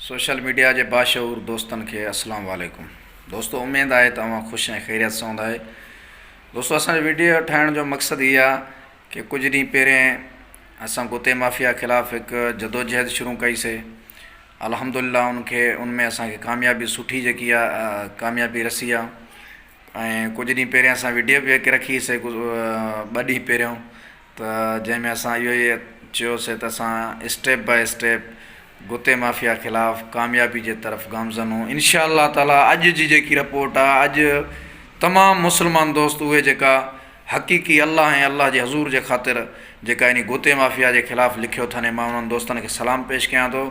Social media के बाशऊर दोस्तन के अस्सलाम वालेकुम। दोस्तों, उम्मीद है तव्हां खुश ऐं खैरियत सां हूंदा। दोस्तों, असां वीडियो ठाहिण जो मक़सदु इहा कि कुछ ॾींहं पहिरें असां गुते माफ़िया ख़िलाफ़ एक जदोजहद शुरू कईसीं। अल्हम्दुलिल्लाह उनमें असांखे कामयाबी सुठी जेकी आहे कामयाबी रसी आहे। ऐं कुछ ॾींहं पहिरें असां वीडियो बि रखीसीं 2 ॾींहं पहिरियों, त जंहिंमें असां इहो ई चयोसीं त असां स्टेप बाय स्टेप गुते माफ़िया ख़िलाफ़ कामयाबी जे तरफ़ गामज़न हूं। इंशाअल्लाह ताला अॼु जी जेकी रिपोर्ट आहे, अॼु तमामु मुस्लमान दोस्त उहे जेका हक़ीक़ी अल्लाह ऐं अल्लाह जे हज़ूर जे ख़ातिर जेका इन गुते माफ़िया जे ख़िलाफ़ु लिखियो अथनि, मां उन्हनि दोस्तनि खे सलाम पेश कयां थो।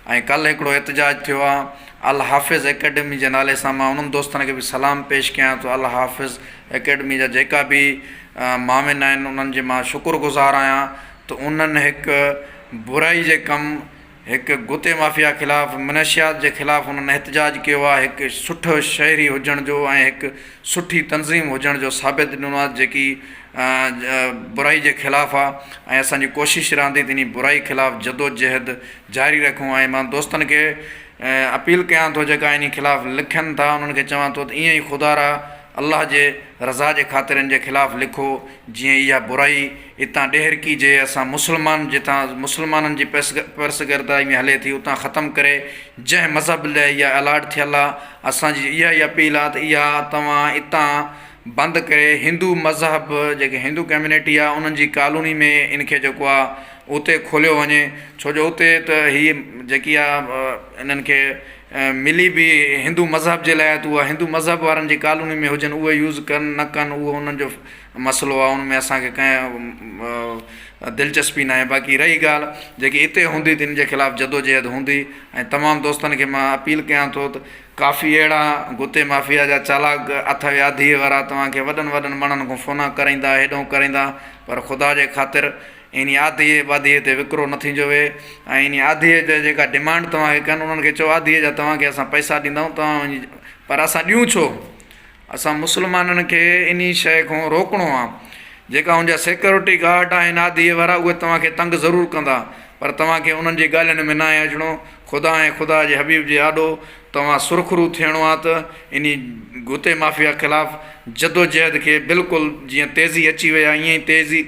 ऐं कल्ह हिकिड़ो एहतजाज थियो आहे अल हाफ़िज़ एकेडमी जे नाले सां, मां उन्हनि दोस्तनि खे बि सलाम पेश कयां थो। अल हाफ़िज़ एकेडमी जा जेका बि मामिन आहिनि उन्हनि जे मां शुक्रगुज़ार आहियां त उन्हनि हिकु बुराई जे कमु, हिकु गुते माफ़िया ख़िलाफ़ु मनशियात जे ख़िलाफ़ु उन्हनि एहतजाज कयो आहे। हिकु सुठो शहरी हुजण जो ऐं हिकु सुठी तंज़ीम हुजण जो साबित ॾिनो आहे जेकी बुराई जे ख़िलाफ़ु आहे। ऐं असांजी कोशिशि रहंदी त इन बुराई ख़िलाफ़ु जदोजहद जारी रखूं। ऐं मां दोस्तनि खे अपील कयां थो जेका इन ख़िलाफ़ु लिखनि था, उन्हनि खे चवां थो त ईअं ई ख़ुदा अल्लाह जे रज़ा जे ख़ातिर जे ख़िलाफ़ु लिखो, जीअं इहा बुराई हितां ॾेहरकी जे असां मुस्लमान जितां मुस्लमाननि जी परसगर्दाई में हले थी उतां ख़तमु करे जंहिं मज़हब लाइ इहा अलाट थियल आहे, असांजी इहा ई अपील आहे त इहा तव्हां हितां बंदि करे हिंदू मज़हब जेके हिंदू कम्यूनिटी आहे उन्हनि जी कॉलोनी में इनखे जेको आहे उते खोलियो वञे। छो जो उते त हीअ जेकी आहे इन्हनि खे मिली बि हिंदू मज़हब जे लाइ, त उहा हिंदू मज़हब वारनि जी कॉलोनी में हुजनि, उहे यूज़ कनि न कनि उहो उन्हनि जो मसइलो आहे, उनमें असांखे कंहिं दिलचस्पी न आहे। बाक़ी रही ॻाल्हि जेकी हिते हूंदी त इन जे ख़िलाफ़ु जदोजहद हूंदी। ऐं तमामु दोस्तनि खे मां अपील कयां थो त काफ़ी अहिड़ा गुते माफ़िया जा चालाक अथव आधीअ वारा तव्हांखे वॾनि वॾनि माण्हुनि खां फ़ोन कराईंदा, हेॾो कराईंदा, पर ख़ुदा जे ख़ातिर इन आधीअ वाधीअ ते विकिरो न थींदो वे। ऐं इन आधीअ जा जेका डिमांड तव्हांखे कनि उन्हनि खे चओ आधीअ जा तव्हांखे असां पैसा ॾींदाऊं, तव्हां पर असां ॾियूं छो? असां मुस्लमाननि खे इन शइ खां रोकणो आहे। जेका उनजा सिक्योरिटी गार्ड आहिनि आधीअ वारा, उहे तव्हांखे तंग ज़रूरु कंदा, पर तव्हांखे उन्हनि जी ॻाल्हियुनि में न आहे अचिणो। ख़ुदा ऐं ख़ुदा जे हबीब जे आॾो तव्हां सुरखरू थियणो आहे त इन गुते माफ़िया ख़िलाफ़ु जदोजहद खे बिल्कुलु जीअं तेज़ी अची वई आहे ईअं ई तेज़ी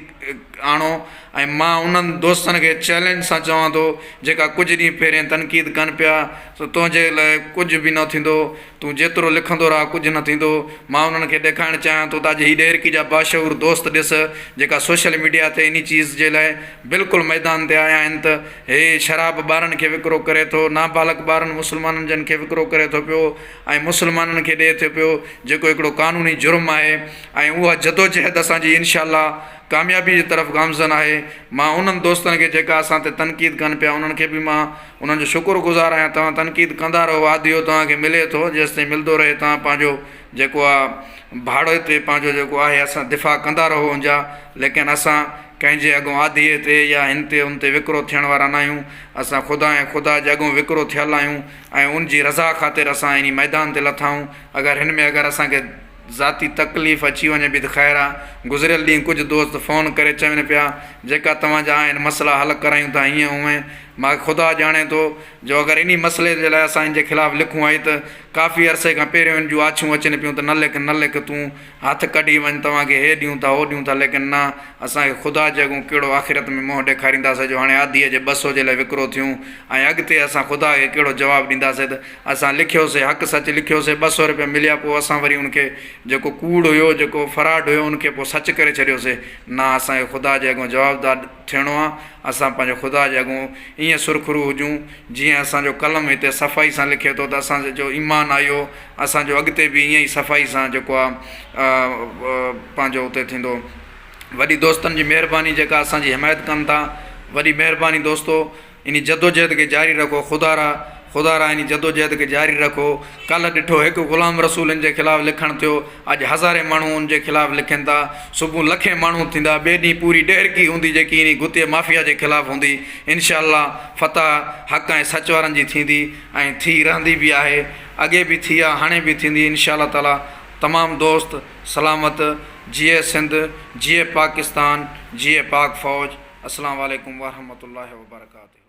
आणो। ऐं मां उन्हनि दोस्तनि खे चैलेंज सां चवां थो जेका कुझु ॾींहं पहिरें तनक़ीद कनि पिया त तुंहिंजे लाइ कुझु बि न थींदो, तूं जेतिरो लिखंदो रह कुझु न थींदो। मां उन्हनि खे ॾेखारणु चाहियां थो त अॼु हीअ ॾेरकी जा बाशऊर दोस्त ॾिस जेका सोशल मीडिया ते इन चीज़ जे लाइ बिल्कुलु मैदान ते आया आहिनि त हे शराब ॿारनि खे विकिरो करे थो, नाबालग ॿारनि मुस्लमाननि जन खे विकिरो करे थो पियो ऐं मुस्लमाननि खे ॾिए थो पियो, जेको हिकिड़ो कानूनी जुर्म आहे। ऐं उहा जदोजहद असांजी इनशाअल्लाह कामयाबी जी तरफ़ गामज़न आहे। मां उन्हनि दोस्तनि खे जेका असां ते तनक़ीद कनि पिया उन्हनि खे बि मां उन्हनि जो शुक्रगुज़ार आहियां। तव्हां तनक़ीद कंदा रहो, आदियो तव्हांखे मिले थो, जेसिताईं मिलंदो रहे तव्हां पंहिंजो जेको आहे भाड़े ते पंहिंजो जेको आहे असां दिफ़ा कंदा रहो उनजा। लेकिन असां कंहिंजे अॻो आधीअ ते या हिन ते उन ते विकिरो थियण वारा न आहियूं। असां ख़ुदा ऐं ख़ुदा जे अॻो विकिरो थियल आहियूं ऐं उनजी रज़ा ख़ातिर असां इन मैदान ते लथाऊं। अगरि हिन में असांखे ज़ाती तकलीफ़ अची वञे बि त ख़ैरु आहे। गुज़िरियल ॾींहुं कुझु दोस्त फ़ोन करे चवनि पिया जेका तव्हांजा आहिनि मसइला हल करायूं था हीअं हूअं। मां ख़ुदा ॼाणे थो जो अगरि इन मसइले जे लाइ असां इन जे ख़िलाफ़ु लिखूं आई त काफ़ी अरसे खां पहिरियों इन जूं आछूं अचनि पियूं त न लिख तूं हथु कढी वञ, तव्हांखे हे ॾियूं था हो ॾियूं था। लेकिन न, असांखे ख़ुदा जे अॻो कहिड़ो आख़िरत में मुंहुं ॾेखारींदासीं जो हाणे आधीअ जे 200 जे लाइ विकिरो थियूं ऐं अॻिते असां ख़ुदा खे कहिड़ो जवाबु ॾींदासीं त असां लिखियोसीं हक़ सच लिखियोसीं 200 रुपया मिलिया, पोइ असां वरी उनखे जेको कूड़ हुयो जेको फराड हुयो उनखे पोइ सच करे छॾियोसीं। न, असांखे ख़ुदा जे अॻो जवाबदार थियणो आहे। असां पंहिंजो ख़ुदा जे अॻो ईअं सुरखरू हुजूं जीअं असांजो कलम हिते सफ़ाई सां लिखे थो त असांजो ईमान आयो, असांजो अॻिते बि ईअं ई सफ़ाई सां जेको आहे पंहिंजो उते थींदो। वॾी दोस्तनि जी महिरबानी जेका असांजी हिमायत कनि था, वॾी महिरबानी दोस्तो, इन जदोजहद खे जारी रखो। ख़ुदा इन जदोजहद खे जारी रखो। कल्ह ॾिठो हिकु ग़ुलाम रसूलनि जे ख़िलाफ़ु लिखणु थियो, अॼु हज़ारे माण्हू उनजे ख़िलाफ़ु लिखनि था, सुबुह लखे माण्हू थींदा, ॿिए ॾींहुं पूरी ॾेरकी हूंदी जेकी इन गुते माफ़िया जे ख़िलाफ़ु हूंदी। इनशाअल्लाह फतह हक़ ऐं सच वारनि जी थींदी ऐं थी रहंदी बि आहे, अॻे बि थी आहे, हाणे बि थींदी इंशाअल्लाह ताला। तमामु दोस्त सलामत। जिए सिंध, जिए पाकिस्तान, जिए पाक फ़ौज। अस्सलाम वालेकुम वरहमतुल्लाहि वबरकातुहू।